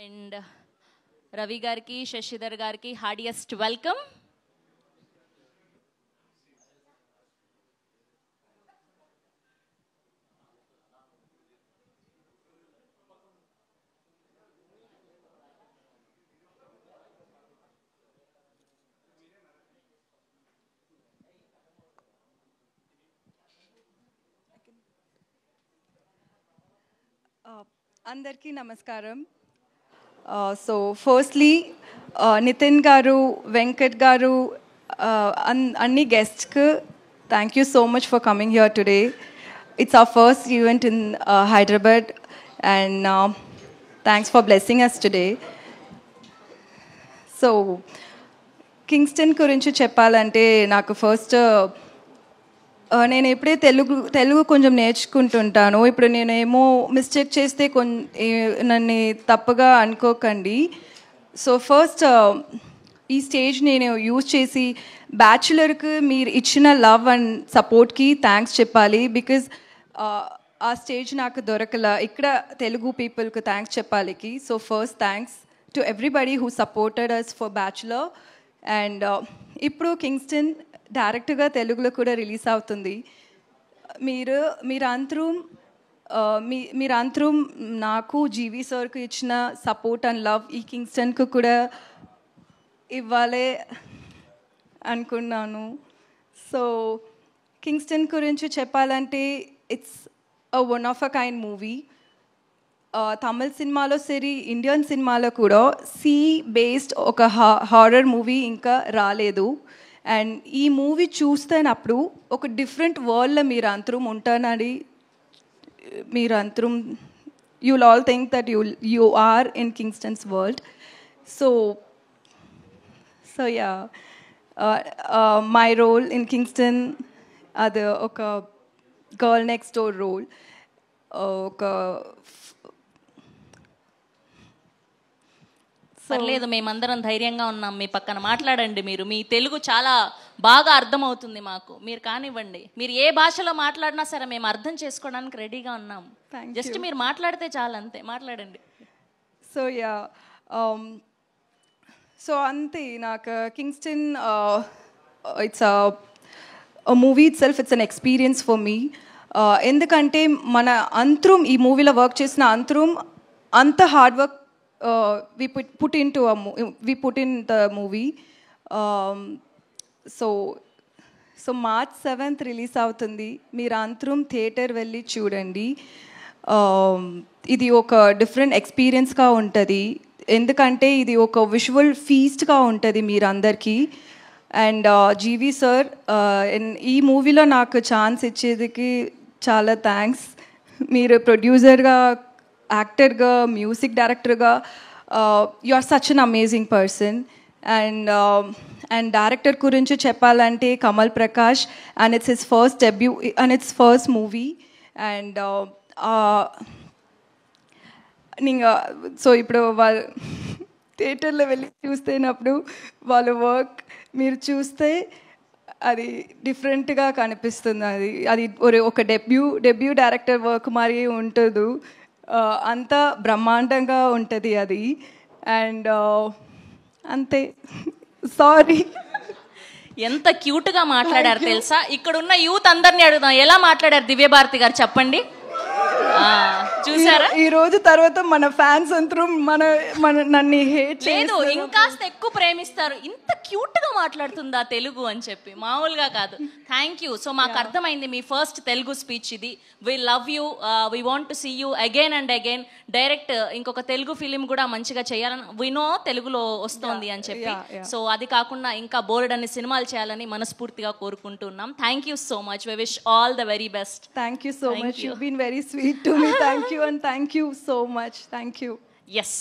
And Ravi గారికి శశిధర్ గారికి హార్డియెస్ట్ welcome. అందరికీ నమస్కారం. సో ఫస్ట్లీ నితిన్ గారు, వెంకట్ గారు, అన్ని గెస్ట్స్కి thank you so much for coming here today. It's our first event in Hyderabad and thanks for blessing us today. So Kingston గురించి చెప్పాలంటే నాకు ఫస్ట్ నేను ఎప్పుడే తెలుగు కొంచెం నేర్చుకుంటుంటాను. ఇప్పుడు నేనేమో మిస్టేక్ చేస్తే నన్ను తప్పుగా అనుకోకండి. సో ఫస్ట్ ఈ స్టేజ్ నేను యూజ్ చేసి బ్యాచులర్కి మీరు ఇచ్చిన లవ్ అండ్ సపోర్ట్కి థ్యాంక్స్ చెప్పాలి. బికాజ్ ఆ స్టేజ్ నాకు దొరకల. ఇక్కడ తెలుగు పీపుల్కి థ్యాంక్స్ చెప్పాలికి. So first thanks to everybody who supported us for bachelor. And ఇప్పుడు కింగ్స్టన్ డైరెక్ట్గా తెలుగులో కూడా రిలీజ్ అవుతుంది. మీరందరూ నాకు జీవి సార్కి ఇచ్చిన సపోర్ట్ అండ్ లవ్ ఈ కింగ్స్టన్కు కూడా ఇవ్వాలి అనుకున్నాను. సో కింగ్స్టన్ గురించి చెప్పాలంటే it's one of a kind movie. Tamil సినిమాలో సరి, ఇండియన్ సినిమాలో కూడా సీ బేస్డ్ ఒక హారర్ మూవీ ఇంకా రాలేదు. అండ్ ఈ మూవీ చూస్తున్నప్పుడు ఒక డిఫరెంట్ వరల్డ్లో మీరందరూ ఉంటానని you will all think that you are in కింగ్స్టన్స్ వరల్డ్. So ya, my role in Kingston అది ఒక గర్ల్ నెక్స్ట్ డోర్ రోల్. ఒక పర్లేదు, మేమందరం ధైర్యంగా ఉన్నాం మీ పక్కన. మాట్లాడండి. మీరు మీ తెలుగు చాలా బాగా అర్థమవుతుంది మాకు. మీరు కానివ్వండి, మీరు ఏ భాషలో మాట్లాడినా సరే మేము అర్థం చేసుకోవడానికి రెడీగా ఉన్నాం. జస్ట్ మీరు మాట్లాడితే చాలు, అంతే. మాట్లాడండి. సో యా, సో అంతే. నాకు Kingston it's movie it self, it's an experience for me. ఎందుకంటే మన అంతరం ఈ మూవీలో వర్క్ చేసిన అంతరం అంత hard work we put in the movie. So March 7th release అవుతుంది. మీరు అందరం థియేటర్ వెళ్ళి చూడండి. ఇది ఒక డిఫరెంట్ ఎక్స్పీరియన్స్గా ఉంటుంది. ఎందుకంటే ఇది ఒక విజువల్ ఫీస్ట్గా ఉంటుంది మీరందరికీ. అండ్ జీవి సార్ ఈ మూవీలో నాకు ఛాన్స్ ఇచ్చేదికి చాలా థ్యాంక్స్. మీరు ప్రొడ్యూసర్గా, యాక్టర్గా, మ్యూజిక్ డైరెక్టర్గా you are such an amazing person. And director గురించి చెప్పాలంటే Kamal Prakash, and it's his first debut and it's first movie. And so ఇప్పుడు వాళ్ళు థియేటర్లో వెళ్ళి చూస్తున్నప్పుడు వాళ్ళ వర్క్ మీరు చూస్తే అది డిఫరెంట్గా కనిపిస్తుంది. అది ఒక డెబ్యూ డైరెక్టర్ వర్క్ మరి ఉంటుంది. అంత బ్రహ్మాండంగా ఉంటుంది అది. అండ్ అంతే. సారీ. ఎంత క్యూట్గా మాట్లాడారు తెలుసా. ఇక్కడ ఉన్న యూత్ అందరినీ అడుగుదాం, ఎలా మాట్లాడారు దివ్యభారతి గారు చెప్పండి. చూసారా? ఈ రోజు తర్వాత మన ఫ్యాన్స్ అందరూ నన్ను హేట్ లేదు, ఇంకాస్త ఎక్కువ ప్రేమిస్తారు. ఇంత క్యూట్ గా మాట్లాడుతుందా తెలుగు అని చెప్పి, మామూలుగా కాదు. Thank you. సో మాకు అర్థమైంది మీ ఫస్ట్ తెలుగు స్పీచ్ ఇది. We love you, we want to see you again and again. Direct ఇంకొక తెలుగు ఫిలిం కూడా మంచిగా చేయాలని వి నో తెలుగులో వస్తుంది అని చెప్పి. సో అది కాకుండా ఇంకా బోర్డ్ అనే సినిమాలు చేయాలని మనస్ఫూర్తిగా కోరుకుంటున్నాం. Thank you so much. We wish all the very best. Thank you so much. You been very sweet to me. Thank you and thank you so much. Thank you. Yes.